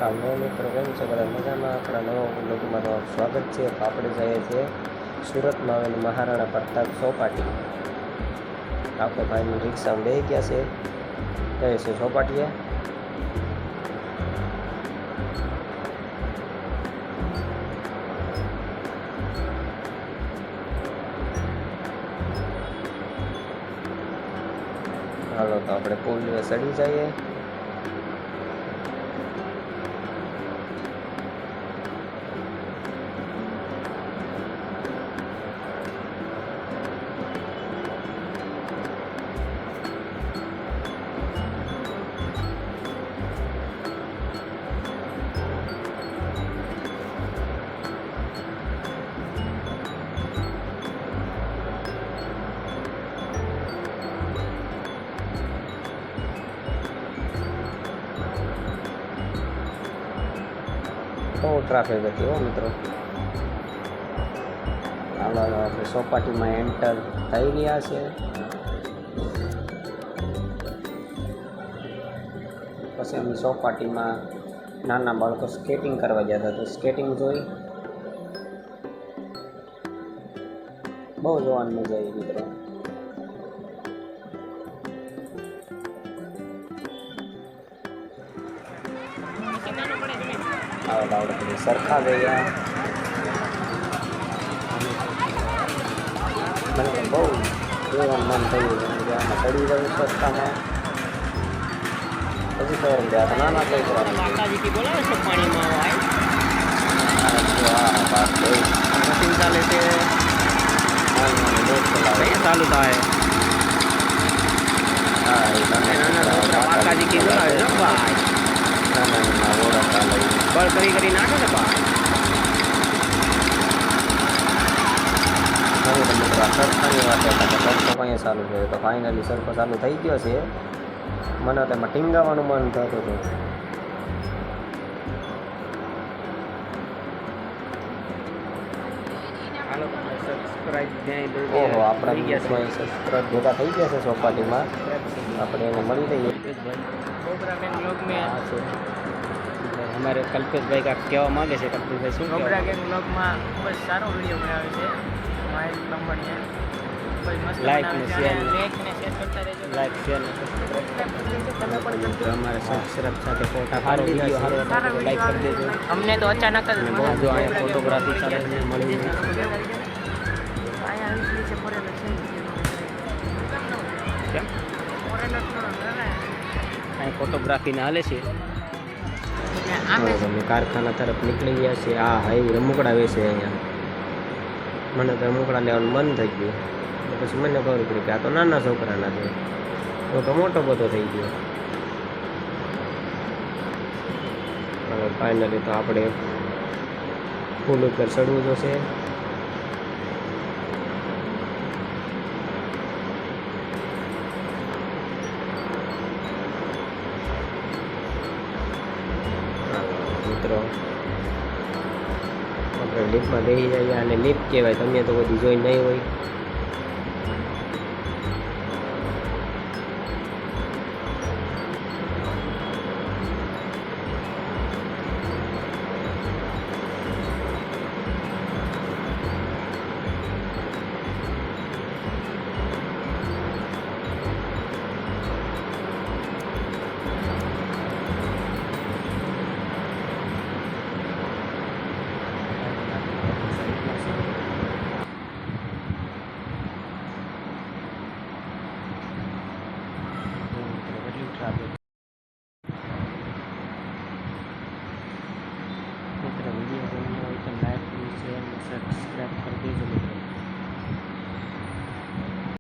હાલો મિત્રો, કેમ છો બધા? મજામાં? આપણા નવા વ્લોગમાં તમારું સ્વાગત છે. તો આપણે જઈએ છીએ સુરતમાં આવેલું મહારાણા પ્રતાપ ચોપાટી. આપણે ભાઈની રિક્ષામાં બેસી ગયા છે, જઈએ છીએ ચોપાટીએ. હાલો તો આપણે પુલને ચડી જઈએ. બહુ ટ્રાફિક હતી હો મિત્રો. હાલો આપણે ચોપાટીમાં એન્ટર થઈ રહ્યા છે. પછી અમે ચોપાટીમાં નાના બાળકો સ્કેટિંગ કરવા ગયા હતા, તો સ્કેટિંગ જોઈ બહુ જોવાની મજા આવી મિત્રો. આપણે પછી સરખા ગયા. મને તો બહુ જોવાનું મન થયું આમાં ચડી ગયું સસ્તામાં. પછી તો એમ ગયા નાના કઈ માતાજી બોલાવે છે પાણીમાં મશીન ચાલે છે, ચાલુ થાય. હા એ માતાજી કી બોલાવે છે ભાઈ, નાના ઓળખ ચાલે બળ કરી નાખે ને ભાઈ. સરખાની વાત હતા કે સરખો અહીંયા ચાલુ થયો, તો ફાઇનલી સરખો ચાલુ થઈ ગયો છે. મને તો એમાં ટીંગાવાનું મન થતું હતું. ઓહો, આપણા સબસ્ક્રાઇબ ભેગા થઈ ગયા છે ચોપાટીમાં. આપણે એને મળી લઈએ. हमारे कल्पेश भाई का क्या मांगे છે कल्पेश भाई શું કોબરા ગેંગ વ્લોગમાં ખૂબ જ સારો વિડીયો બનાવે છે. માહિત કંપનીએ ખૂબ જ મસ્ત લાઈક ને શેર કરતા રહેજો. લાઈક શેર ને તમે પણ અમારે સબસ્ક્રાઇબ સાથે ફોટા સારો વિડીયો સારો લાઈક કરી દેજો. અમને તો અચાનક જ જો અહીંયા ફોટોગ્રાફી ચાલે છે મળી અહીંયા આવી છે ફોરેનર છે. કેમ ફોરેનર અહીંયા ફોટોગ્રાફી ને હાલે છે. આમે અમે કારખાના તરફ નીકળી ગયા છીએ. આ હાઈ રમકડા વેચે અહીંયા. મને તો રમકડા લેવાનું મન થઈ ગયું. પછી મને ખબર પડી કે આ તો નાના છોકરાના છે, તો મોટો બધો થઈ ગયો. હવે ફાઇનલી તો આપણે પુલ ઉપર ચડવું જોશે. મિત્રો આપણે લિફ્ટમાં બેસી જઈએ, અને લિફ્ટ કહેવાય, તમે તો બધી જોઈ નહીં હોય.